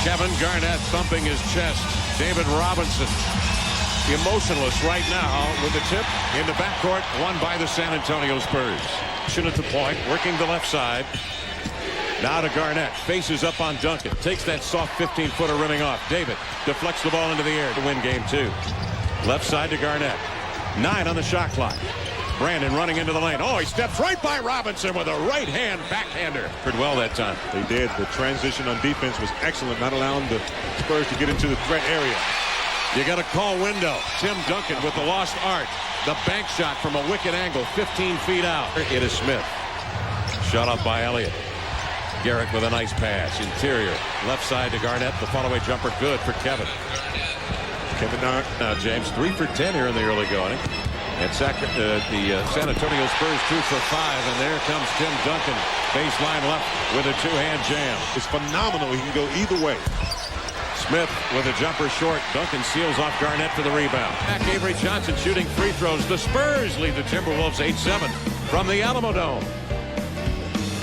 Kevin Garnett thumping his chest. David Robinson emotionless right now with the tip in the backcourt, won by the San Antonio Spurs. At the point, working the left side. Now to Garnett, faces up on Duncan, takes that soft 15-footer rimming off. David deflects the ball into the air to win game 2. Left side to Garnett. 9 on the shot clock. Brandon running into the lane. Oh, he steps right by Robinson with a right hand backhander. Did well that time. They did. The transition on defense was excellent, not allowing the Spurs to get into the threat area. You got a call window. Tim Duncan with the lost art. The bank shot from a wicked angle, 15 feet out. It is Smith. Shot off by Elliott. Garrett with a nice pass. Interior. Left side to Garnett. The follow-away jumper good for Kevin. Now James 3 for 10 here in the early going. And the San Antonio Spurs 2 for 5. And there comes Tim Duncan. Baseline left with a two-hand jam. It's phenomenal. He can go either way. Smith with a jumper short. Duncan seals off Garnett for the rebound. Back Avery Johnson shooting free throws. The Spurs lead the Timberwolves 8-7 from the Alamo Dome.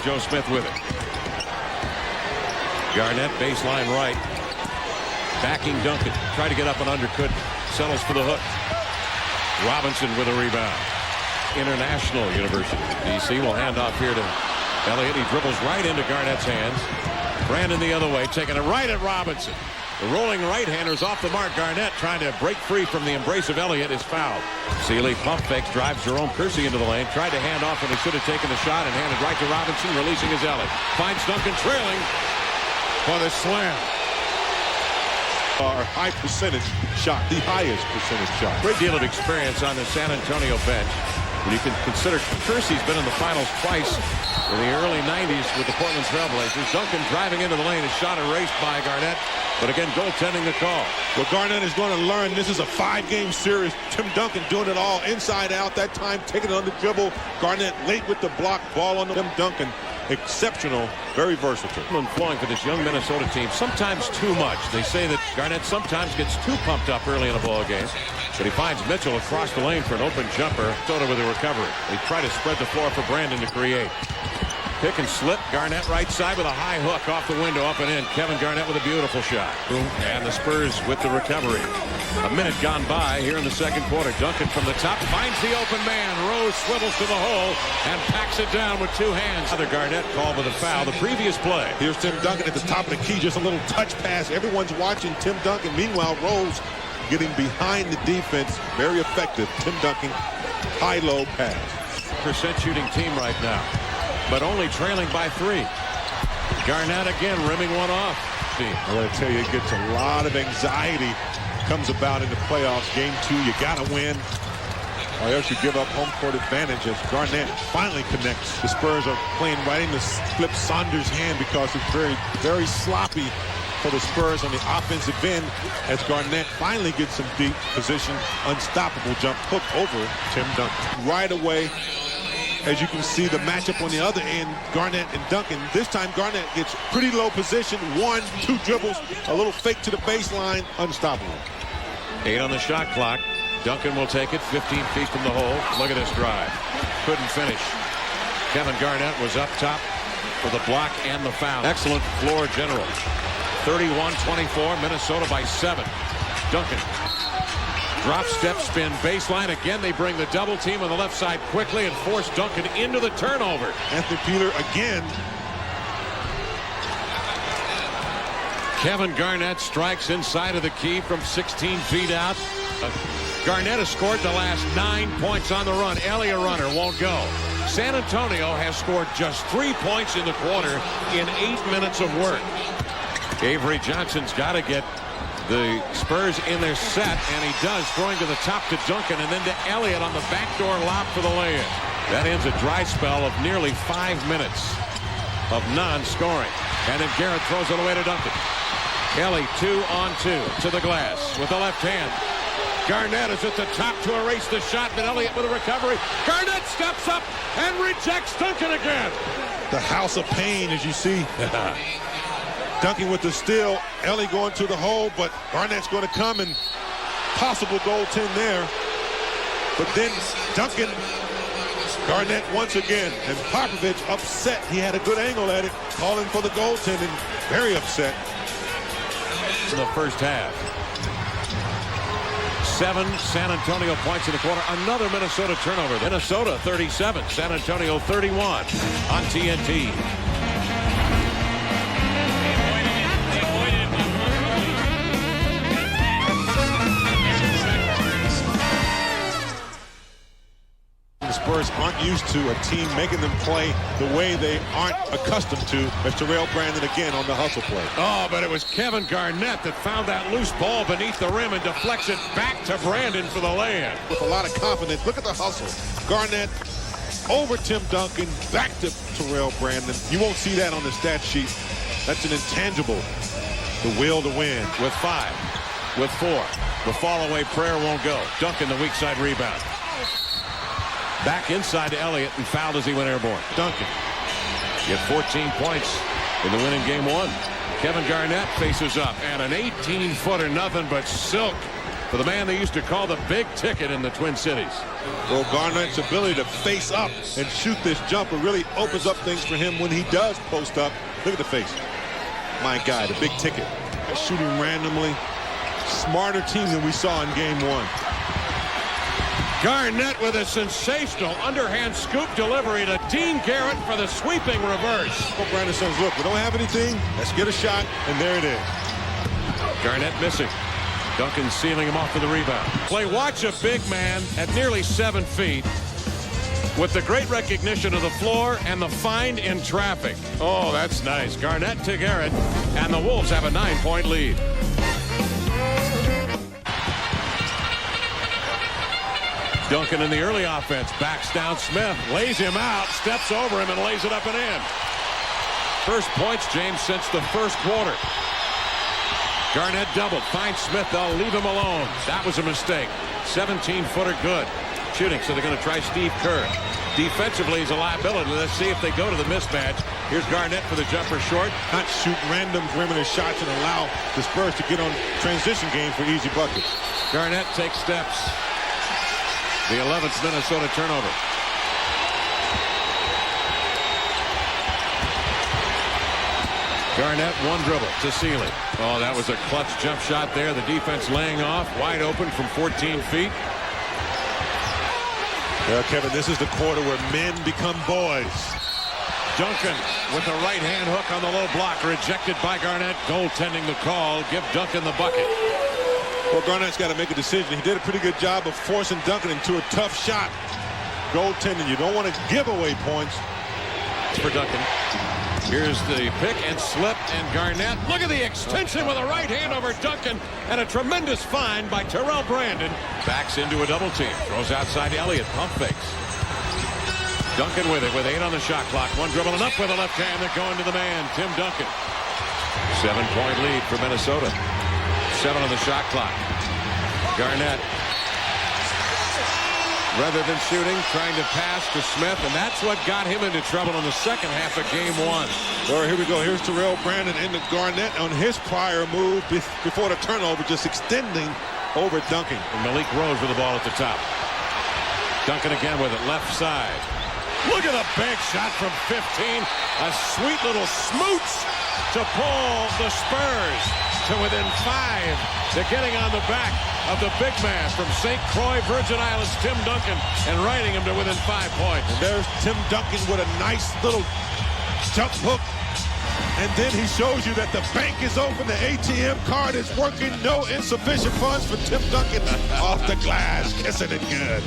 Joe Smith with it. Garnett baseline right. Backing Duncan. Tried to get up and under, couldn't. Settles for the hook. Robinson with a rebound. International University. DC will hand off here to Elliott. He dribbles right into Garnett's hands. Brandon the other way, taking it right at Robinson. The rolling right-hander's off the mark. Garnett trying to break free from the embrace of Elliott is fouled. Sealy pump fakes, drives Jerome Kersey into the lane. Tried to hand off when he should have taken the shot and handed right to Robinson, releasing his Elliott. Finds Duncan trailing for the slam. Our high percentage shot, the highest percentage shot. Great deal of experience on the San Antonio bench. When you can consider Kersey's been in the finals twice in the early 90s with the Portland Trailblazers. Duncan driving into the lane, his shot erased by Garnett. But again, goaltending the call. Well, Garnett is going to learn this is a 5-game series. Tim Duncan doing it all inside out. That time taking it on the dribble. Garnett late with the block, ball on Tim Duncan. Exceptional, very versatile. Flowing for this young Minnesota team, sometimes too much. They say that Garnett sometimes gets too pumped up early in a ball game. But he finds Mitchell across the lane for an open jumper. Minnesota with a recovery. They try to spread the floor for Brandon to create. Pick and slip. Garnett right side with a high hook off the window, up and in. Kevin Garnett with a beautiful shot. And the Spurs with the recovery. A minute gone by here in the second quarter. Duncan from the top finds the open man. Rose swivels to the hole and packs it down with 2 hands. Another Garnett called with a foul the previous play. Here's Tim Duncan at the top of the key. Just a little touch pass. Everyone's watching Tim Duncan. Meanwhile, Rose getting behind the defense. Very effective. Tim Duncan, high-low pass. % shooting team right now, but only trailing by 3. Garnett again rimming one off. I got to tell you, it gets a lot of anxiety comes about in the playoffs. Game 2, you got to win, or else you give up home court advantage. As Garnett finally connects, the Spurs are playing right into Flip Saunders' hand because it's very, very sloppy for the Spurs on the offensive end. As Garnett finally gets some deep position, unstoppable jump hook over Tim Duncan. Right away, as you can see, the matchup on the other end, Garnett and Duncan. This time Garnett gets pretty low position. 1, 2 dribbles, a little fake to the baseline, unstoppable. 8 on the shot clock. Duncan will take it 15 feet from the hole. Look at this drive. Couldn't finish. Kevin Garnett was up top for the block and the foul. Excellent floor general. 31-24, Minnesota by 7. Duncan. Drop, step, spin, baseline. Again, they bring the double team on the left side quickly and force Duncan into the turnover. Anthony Peeler again. Kevin Garnett strikes inside of the key from 16 feet out. Garnett has scored the last 9 points on the run. Elliott runner won't go. San Antonio has scored just 3 points in the quarter in 8 minutes of work. Avery Johnson's got to get the Spurs in their set, and he does, throwing to the top to Duncan and then to Elliott on the backdoor lob for the lay-in. That ends a dry spell of nearly 5 minutes of non-scoring. And then Garrett throws it away to Duncan. Kelly 2-on-2 to the glass with the left hand. Garnett is at the top to erase the shot, but Elliott with a recovery. Garnett steps up and rejects Duncan again. The house of pain, as you see. Duncan with the steal. Ellie going to the hole, but Garnett's going to come, and possible goaltend there. But then Duncan, Garnett once again, and Popovich upset. He had a good angle at it, calling for the goaltending. Very upset. in the first half. 7 San Antonio points in the quarter. Another Minnesota turnover. Minnesota 37, San Antonio 31 on TNT. The Spurs aren't used to a team making them play the way they aren't accustomed to. As Terrell Brandon again on the hustle play. Oh, but it was Kevin Garnett that found that loose ball beneath the rim and deflects it back to Brandon for the lay-in. With a lot of confidence. Look at the hustle. Garnett over Tim Duncan, back to Terrell Brandon. You won't see that on the stat sheet. That's an intangible. The will to win. With 5, with 4. The fall-away prayer won't go. Duncan, the weak side rebound. Back inside to Elliott and fouled as he went airborne. Duncan get 14 points in the winning game 1. Kevin Garnett faces up, and an 18-footer, nothing but silk for the man they used to call the big ticket in the Twin Cities. Well, Garnett's ability to face up and shoot this jumper really opens up things for him when he does post up. Look at the face. My guy, the big ticket. Shooting randomly. Smarter team than we saw in game 1. Garnett with a sensational underhand scoop delivery to Dean Garrett for the sweeping reverse. Well, Brandon says, look, we don't have anything. Let's get a shot, and there it is. Garnett missing. Duncan sealing him off for the rebound. Play, watch a big man at nearly 7 feet with the great recognition of the floor and the find in traffic. Oh, that's nice. Garnett to Garrett, and the Wolves have a 9-point lead. Duncan in the early offense, backs down Smith, lays him out, steps over him and lays it up and in. First points, James, since the first quarter. Garnett doubled, finds Smith, they'll leave him alone. That was a mistake. 17-footer good. Shooting, so they're going to try Steve Kerr. Defensively, he's a liability. Let's see if they go to the mismatch. Here's Garnett for the jumper short. Not shoot random perimeter shots and allow the Spurs to get on transition games for easy buckets. Garnett takes steps. The 11th Minnesota turnover. Garnett, one dribble to Sealy. Oh, that was a clutch jump shot there. The defense laying off, wide open from 14 feet. Well, Kevin, this is the quarter where men become boys. Duncan with the right hand hook on the low block, rejected by Garnett. Goaltending the call. Give Duncan the bucket. Well, Garnett's got to make a decision. He did a pretty good job of forcing Duncan into a tough shot. Goaltending, you don't want to give away points. For Duncan. Here's the pick and slip, and Garnett. Look at the extension with a right hand over Duncan, and a tremendous find by Terrell Brandon. Backs into a double team. Throws outside to Elliott. Pump fakes. Duncan with it with 8 on the shot clock. One dribble and up with a left hand. They're going to the man, Tim Duncan. 7-point lead for Minnesota. 7 on the shot clock. Garnett, rather than shooting, trying to pass to Smith, and that's what got him into trouble in the second half of game 1. Well, here we go. Here's Terrell Brandon into Garnett on his prior move before the turnover, just extending over Duncan. And Malik Rose with the ball at the top. Duncan again with it, left side. Look at a big shot from 15. A sweet little smooch to pull the Spurs to within 5. They're getting on the back of the big man from St. Croix, Virgin Islands, Tim Duncan, and riding him to within 5 points. And there's Tim Duncan with a nice little jump hook. And then he shows you that the bank is open, the ATM card is working, no insufficient funds for Tim Duncan off the glass, kissing it good.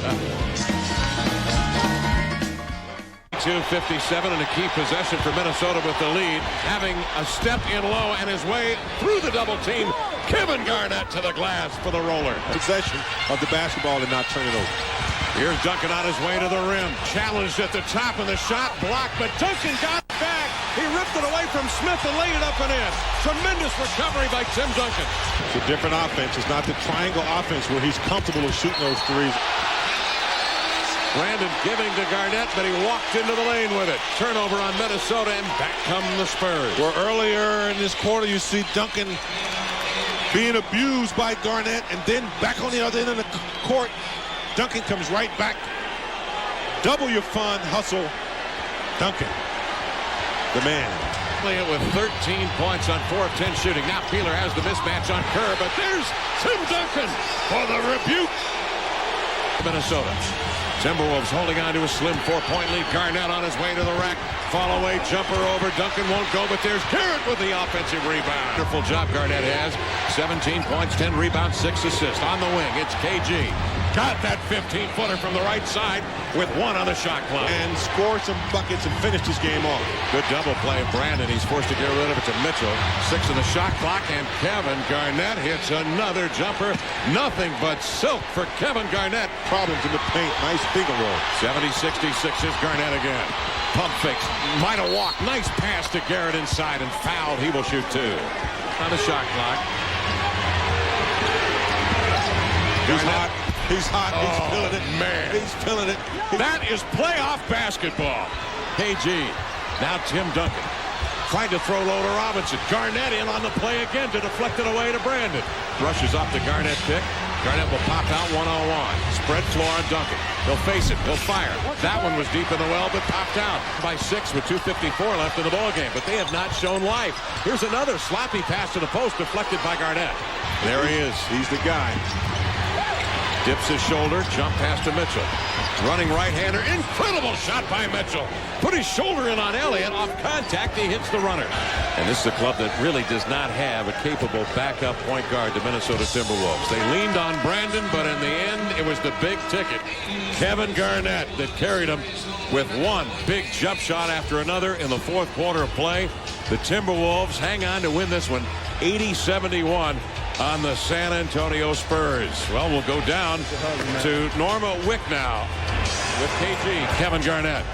2:57 and a key possession for Minnesota with the lead. Having a step in low and his way through the double team. Kevin Garnett to the glass for the roller. Possession of the basketball and not turn it over. Here's Duncan on his way to the rim. Challenged at the top of the shot block, but Duncan got back. He ripped it away from Smith and laid it up and in. Tremendous recovery by Tim Duncan. It's a different offense. It's not the triangle offense where he's comfortable with shooting those threes. Brandon giving to Garnett, but he walked into the lane with it. Turnover on Minnesota, and back come the Spurs. Well, earlier in this quarter, you see Duncan being abused by Garnett, and then back on the other end of the court, Duncan comes right back. Double your fun, hustle. Duncan, the man. Elliott with 13 points on 4 of 10 shooting. Now Peeler has the mismatch on Kerr, but there's Tim Duncan for the rebuke. Minnesota. Timberwolves holding on to a slim 4-point lead. Garnett on his way to the rack. Fall away jumper over. Duncan won't go, but there's Garrett with the offensive rebound. Wonderful job Garnett has. 17 points, 10 rebounds, 6 assists. On the wing, it's KG. Got that 15-footer from the right side with 1 on the shot clock. And scored some buckets and finished his game off. Good double play of Brandon. He's forced to get rid of it to Mitchell. 6 on the shot clock, and Kevin Garnett hits another jumper. Nothing but silk for Kevin Garnett. Problems in the paint. Nice finger roll. 70-66 is Garnett again. Pump fakes. Might have walked. Nice pass to Garrett inside and fouled. He will shoot 2. On the shot clock. He's hot. He's hot. He's feeling it. Man. He's feeling it. That is playoff basketball. KG. Now Tim Duncan. Trying to throw low to Robinson. Garnett in on the play again to deflect it away to Brandon. Rushes up to Garnett pick. Garnett will pop out 1-on-1. Spread floor on Duncan. He'll face it. He'll fire. That one was deep in the well, but popped out by 6 with 2:54 left in the ballgame. But they have not shown life. Here's another sloppy pass to the post deflected by Garnett. There he is. He's the guy. Dips his shoulder. Jump pass to Mitchell. Running right-hander. Incredible shot by Mitchell. Put his shoulder in on Elliott. Off contact, he hits the runner. And this is a club that really does not have a capable backup point guard, the Minnesota Timberwolves. They leaned on Brandon, but in the end, it was the big ticket. Kevin Garnett that carried him with 1 big jump shot after another in the 4th quarter of play. The Timberwolves hang on to win this one 80-71 on the San Antonio Spurs. Well, we'll go down to Norma Wick now with KG. Kevin Garnett.